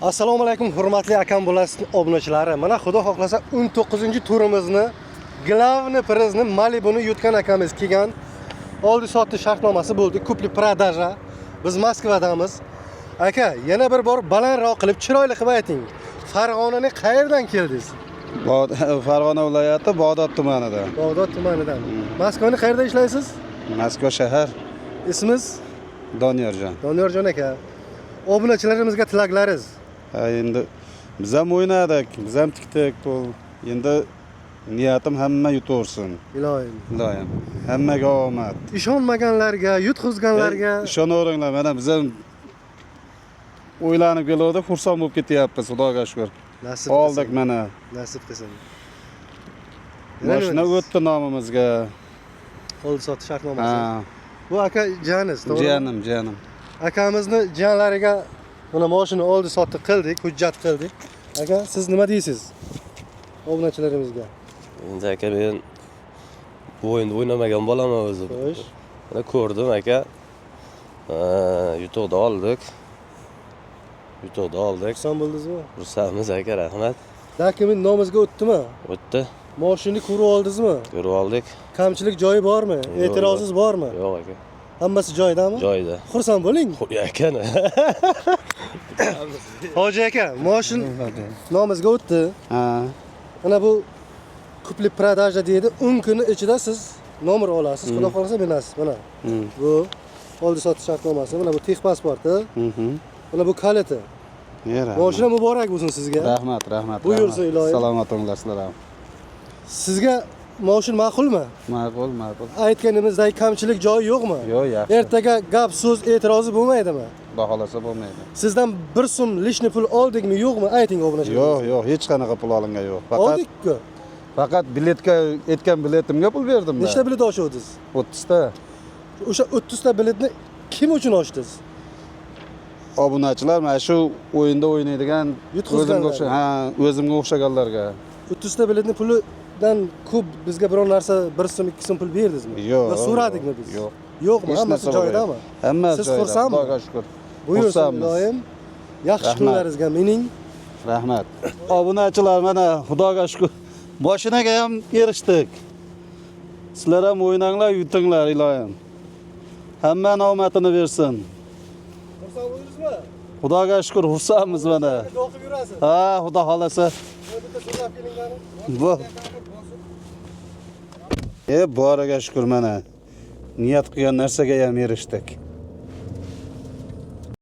Assalomu alaykum hurmatli akam bo'lasiz obunachilari. Mana xudo xohlasa 19-turimizni glavniy prizni Malibuni yutgan akamiz kelgan. Oldi sotdi shartnomasi bo'ldi. Kupli prodaja. Biz Moskvadamiz. Aka, yana bir bor balandroq qilib, chiroyli qilib ayting. Farg'onaning qayerdan keldingiz? Farg'ona viloyati Bag'dod tumanidan. Bag'dod tumanidan. Moskvani qayerda ishlaysiz? Moskva shahar. Ismingiz? Doniyorjon. Doniyorjon aka. Obunachilarimizga tilaklaringiz. Endi biz ham o'ynadik, biz ham tikdik. Endi niyatim hamma yutaversin. Iloyim. Iloyim. Hammaga omad. Ishonmaganlarga, yutqizganlarga ishonaveringlar, mana biz ham o'ylanib keldik, xursand bo'lib ketyapmiz, Xudoga shukr. Nasib oldik mana. Nasib qilsin. Mashina o'tdi nomimizga. Oldi sotdi shartnomasi. Bu aka janiz, to'g'rimi? Jiyanim. Akamizni jiyanlariga mana mashina oldi sotdi qildik, hujjat qildik. Aka, siz nima deysiz? Obunachilarimizga. Endi aka, men bu o'yinni o'ynamagan bo'laman o'zim. Xo'sh. Mana ko'rdim aka. Yutuqni oldik. Xursand bo'ldingizmi? Xursandmiz aka, rahmat. Dokument nomimizga o'tdimi? O'tdi. Mashinani ko'rib oldingizmi? Ko'rib oldik. Kamchilik joyi bormi? E'tirozingiz bormi? Yo'q aka. Hammasi joyidami? Joyida. Xursand bo'ling. Qo'y akani. Hoji aka, mashina nomimizga o'tdi. Mana bu kupli prodaja deydi. 10 kun ichida siz nomer olasiz. Xudo xolasa berasiz. Mana. Bu oldi sotdi shartnomasi. Mana bu texpasporti. Mana bu kaliti. Mashina muborak bo'lsin sizga. Rahmat. Buyursin iloyim. Salomat bo'linglar sizlar ham. Sizga mashina ma'qulmi? Ma'qul. Aytganimizdagi kamchilik joyi yo'qmi? Yo'q, yaxshi. Ertaga gap, so'z, e'tirozi bo'lmaydimi? Xudo xolasa bo'lmaydi. Sizdan 1 so'm lishni pul oldikmi, yo'qmi? Ayting obunachilar. Yo'q, hech qanaqa pul olingan yo'q. Oldik-ku. Faqat biletga aytgan biletimga pul berdim. Nechta bilet ochuvdingiz? 30 ta. O'sha 30 ta biletni kim uchun ochdingiz? Obunachilar mana shu o'yinda o'ynaydigan o'zimga o'xshaganlarga. 30 ta biletni pulidan ko'p bizga biror narsa 1 so'm, 2 so'm pul berdingizmi? Yo'q. Va so'radikmi biz? Yo'q. Yo'qmi? Hammasi joyidami? Hammasi Siz joyida. xursandmi? Xudoga shukr. Buyursin iloyim. Yaxshi kunlaringizga mening. Rahmat. Obunachilar, mana Xudoga shukr. Mashinaga ham erishdik. Sizlar ham o'ynanglar, yutinglar iloyim. Hamma omadini bersin. Xursand bo'ldingizmi? Xudoga shukr, xursandmiz mana. O'qib yurasiz. Ha, Xudo xolasa. Bitta so'rab kelingani. Bu. Boriga shukr mana. Niyat qilgan narsaga ham erishdik.